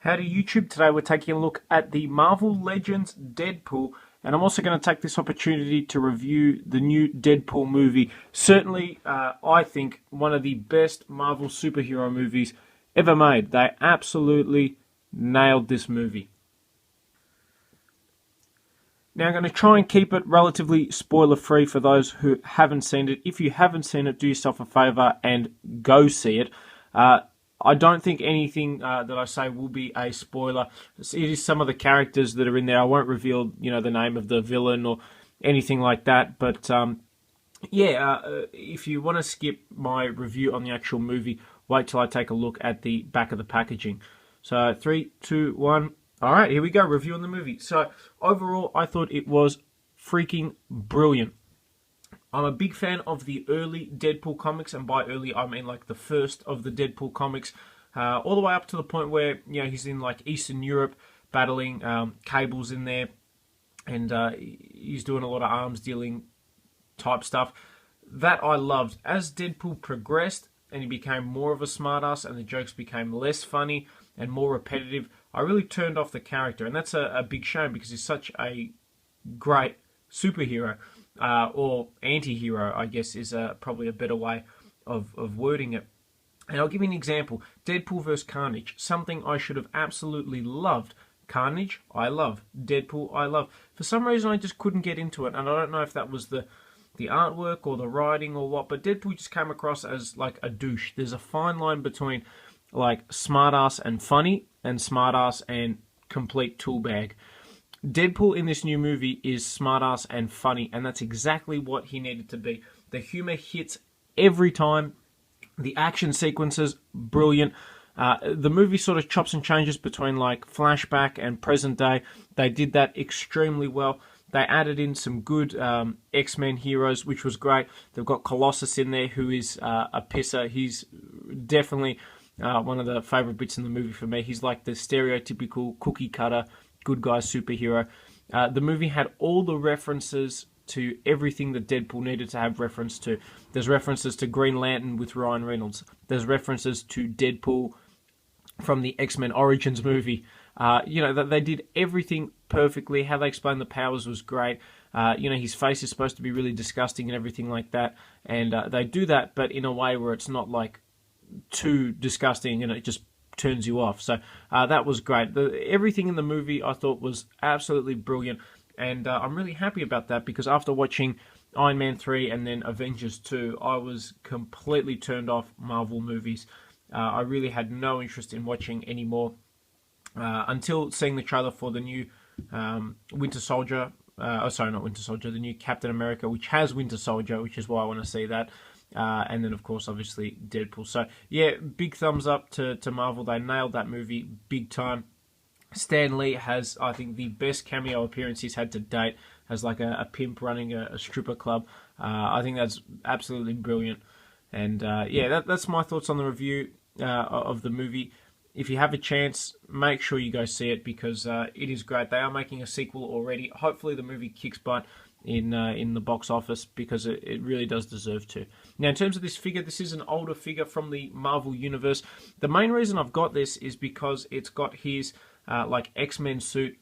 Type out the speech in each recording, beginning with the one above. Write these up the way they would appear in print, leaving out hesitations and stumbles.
Howdy YouTube, today we're taking a look at the Marvel Legends Deadpool, and I'm also going to take this opportunity to review the new Deadpool movie. Certainly, I think one of the best Marvel superhero movies ever made. They absolutely nailed this movie. Now I'm going to try and keep it relatively spoiler-free for those who haven't seen it. If you haven't seen it, do yourself a favour and go see it. I don't think anything that I say will be a spoiler. It is some of the characters that are in there. I won't reveal, the name of the villain or anything like that. But if you want to skip my review on the actual movie, wait till I take a look at the back of the packaging. So 3, 2, 1. All right, here we go. Review on the movie. So overall, I thought it was freaking brilliant. I'm a big fan of the early Deadpool comics, and by early I mean like the first of the Deadpool comics, all the way up to the point where he's in like Eastern Europe battling. Cable's in there, and he's doing a lot of arms dealing type stuff. That I loved. As Deadpool progressed and he became more of a smartass, and the jokes became less funny and more repetitive, I really turned off the character, and that's a big shame because he's such a great superhero. Or anti-hero, I guess, is probably a better way of wording it. And I'll give you an example. Deadpool vs. Carnage, something I should have absolutely loved. Carnage, I love. Deadpool, I love. For some reason, I just couldn't get into it, and I don't know if that was the artwork or the writing or what, but Deadpool just came across as like a douche. There's a fine line between like smartass and funny, and smartass and complete toolbag. Deadpool in this new movie is smartass and funny, and that's exactly what he needed to be. The humor hits every time. The action sequences, brilliant. The movie sort of chops and changes between like flashback and present day. They did that extremely well. They added in some good X-Men heroes, which was great. They've got Colossus in there, who is a pisser. He's definitely one of the favourite bits in the movie for me. He's like the stereotypical cookie cutter good guy superhero. The movie had all the references to everything that Deadpool needed to have reference to. There's references to Green Lantern with Ryan Reynolds. There's references to Deadpool from the X-Men Origins movie. They did everything perfectly. How they explained the powers was great. His face is supposed to be really disgusting and everything like that. And they do that, but in a way where it's not like too disgusting and it just turns you off. So that was great. Everything in the movie I thought was absolutely brilliant, and I'm really happy about that because after watching Iron Man 3 and then Avengers 2, I was completely turned off Marvel movies. I really had no interest in watching anymore until seeing the trailer for the new Winter Soldier. Not Winter Soldier, the new Captain America, which has Winter Soldier, which is why I want to see that. And then, of course, obviously, Deadpool. So, yeah, big thumbs up to Marvel. They nailed that movie big time. Stan Lee has, I think, the best cameo appearance he's had to date as like a pimp running a stripper club. I think that's absolutely brilliant. And, that's my thoughts on the review of the movie. If you have a chance, make sure you go see it because it is great. They are making a sequel already. Hopefully the movie kicks butt in the box office because it really does deserve to. Now, in terms of this figure, this is an older figure from the Marvel Universe. The main reason I've got this is because it's got his X-Men suit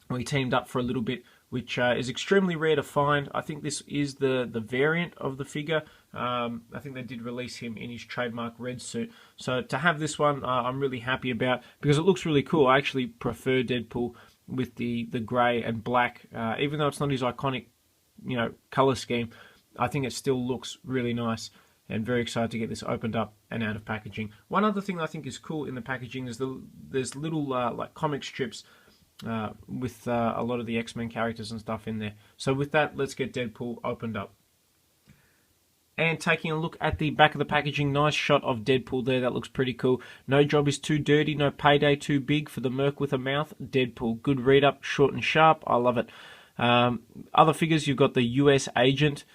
where he teamed up for a little bit, which is extremely rare to find. I think this is the variant of the figure. I think they did release him in his trademark red suit. So to have this one, I'm really happy about because it looks really cool. I actually prefer Deadpool with the grey and black, even though it's not his iconic, colour scheme. I think it still looks really nice, and very excited to get this opened up and out of packaging. One other thing I think is cool in the packaging is there's little like comic strips with a lot of the X-Men characters and stuff in there. So with that, let's get Deadpool opened up. And taking a look at the back of the packaging, nice shot of Deadpool there. That looks pretty cool. No job is too dirty, no payday too big for the merc with a mouth. Deadpool, good read up, short and sharp. I love it. Other figures, you've got the US Agent,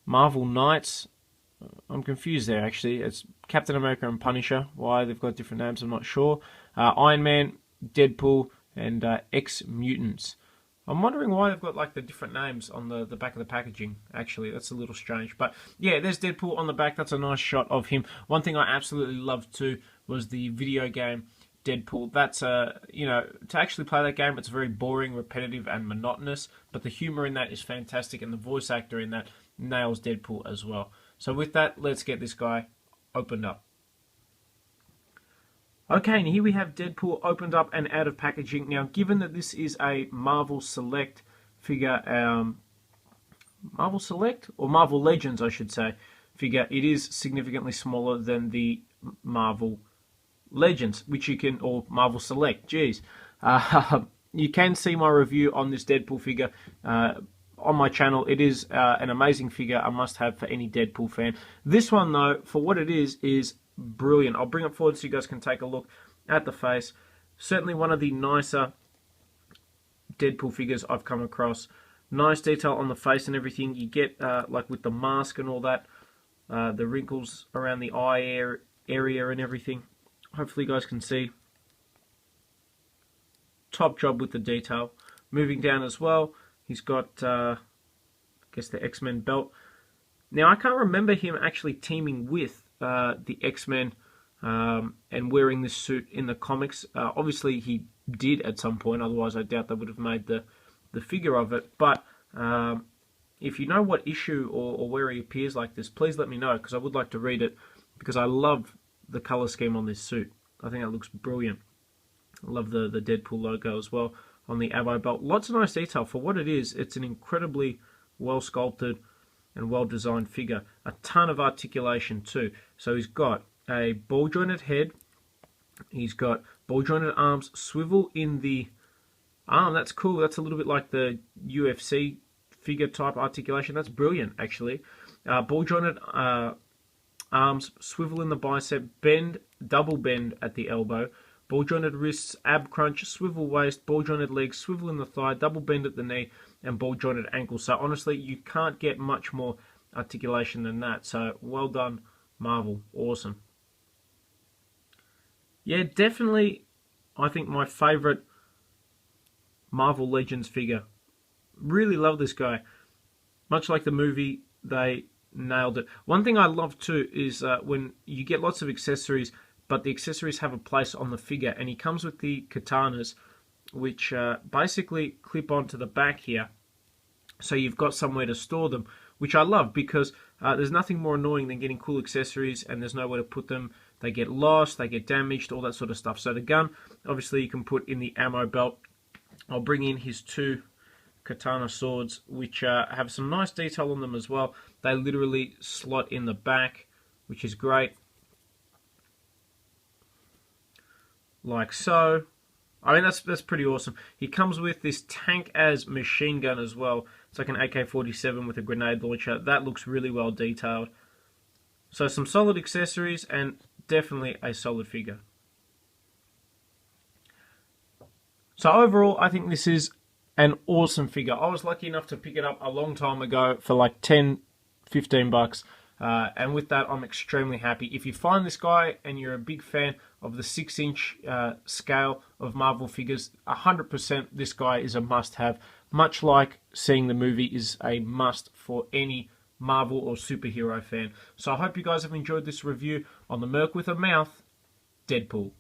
Marvel Knights. I'm confused there actually. It's Captain America and Punisher. Why they've got different names, I'm not sure. Iron Man, Deadpool, and X-Mutants. I'm wondering why they've got like the different names on the back of the packaging. Actually, that's a little strange. But yeah, there's Deadpool on the back. That's a nice shot of him. One thing I absolutely loved too was the video game Deadpool. That's to actually play that game, it's very boring, repetitive, and monotonous. But the humor in that is fantastic, and the voice actor in that nails Deadpool as well. So with that, let's get this guy opened up. Okay, and here we have Deadpool opened up and out of packaging. Now, given that this is a Marvel Select figure, Marvel Select or Marvel Legends, I should say, figure, it is significantly smaller than the Marvel Legends, which you can, or Marvel Select, geez. You can see my review on this Deadpool figure on my channel. It is an amazing figure, a must-have for any Deadpool fan. This one, though, for what it is brilliant. I'll bring it forward so you guys can take a look at the face. Certainly one of the nicer Deadpool figures I've come across. Nice detail on the face and everything. You get, like with the mask and all that, the wrinkles around the eye area and everything. Hopefully you guys can see. Top job with the detail. Moving down as well, he's got, I guess, the X-Men belt. Now, I can't remember him actually teaming with the X-Men and wearing this suit in the comics. Obviously, he did at some point. Otherwise, I doubt they would have made the figure of it. But if you know what issue or where he appears like this, please let me know, because I would like to read it, because I love the color scheme on this suit. I think that looks brilliant. I love the Deadpool logo as well on the ammo belt. Lots of nice detail. For what it is, it's an incredibly well sculpted and well designed figure. A ton of articulation too. So he's got a ball jointed head. He's got ball jointed arms, swivel in the arm. That's cool. That's a little bit like the UFC figure type articulation. That's brilliant, actually. Ball jointed arms, swivel in the bicep, bend, double bend at the elbow, ball jointed wrists, ab crunch, swivel waist, ball jointed legs, swivel in the thigh, double bend at the knee, and ball jointed ankle. So honestly, you can't get much more articulation than that. So well done, Marvel. Awesome. Yeah, definitely, I think my favorite Marvel Legends figure. Really love this guy. Much like the movie, they nailed it. One thing I love too is when you get lots of accessories, but the accessories have a place on the figure, and he comes with the katanas, which basically clip onto the back here, so you've got somewhere to store them, which I love, because there's nothing more annoying than getting cool accessories and there's nowhere to put them. They get lost, they get damaged, all that sort of stuff. So the gun, obviously, you can put in the ammo belt. I'll bring in his two katana swords, which have some nice detail on them as well. They literally slot in the back, which is great. Like so. I mean, that's pretty awesome. He comes with this tank as machine gun as well. It's like an AK-47 with a grenade launcher. That looks really well detailed. So some solid accessories and definitely a solid figure. So overall, I think this is an awesome figure. I was lucky enough to pick it up a long time ago for like 10, 15 bucks. And with that, I'm extremely happy. If you find this guy and you're a big fan of the 6-inch scale of Marvel figures, 100% this guy is a must-have. Much like seeing the movie is a must for any Marvel or superhero fan. So I hope you guys have enjoyed this review on the Merc with a Mouth, Deadpool.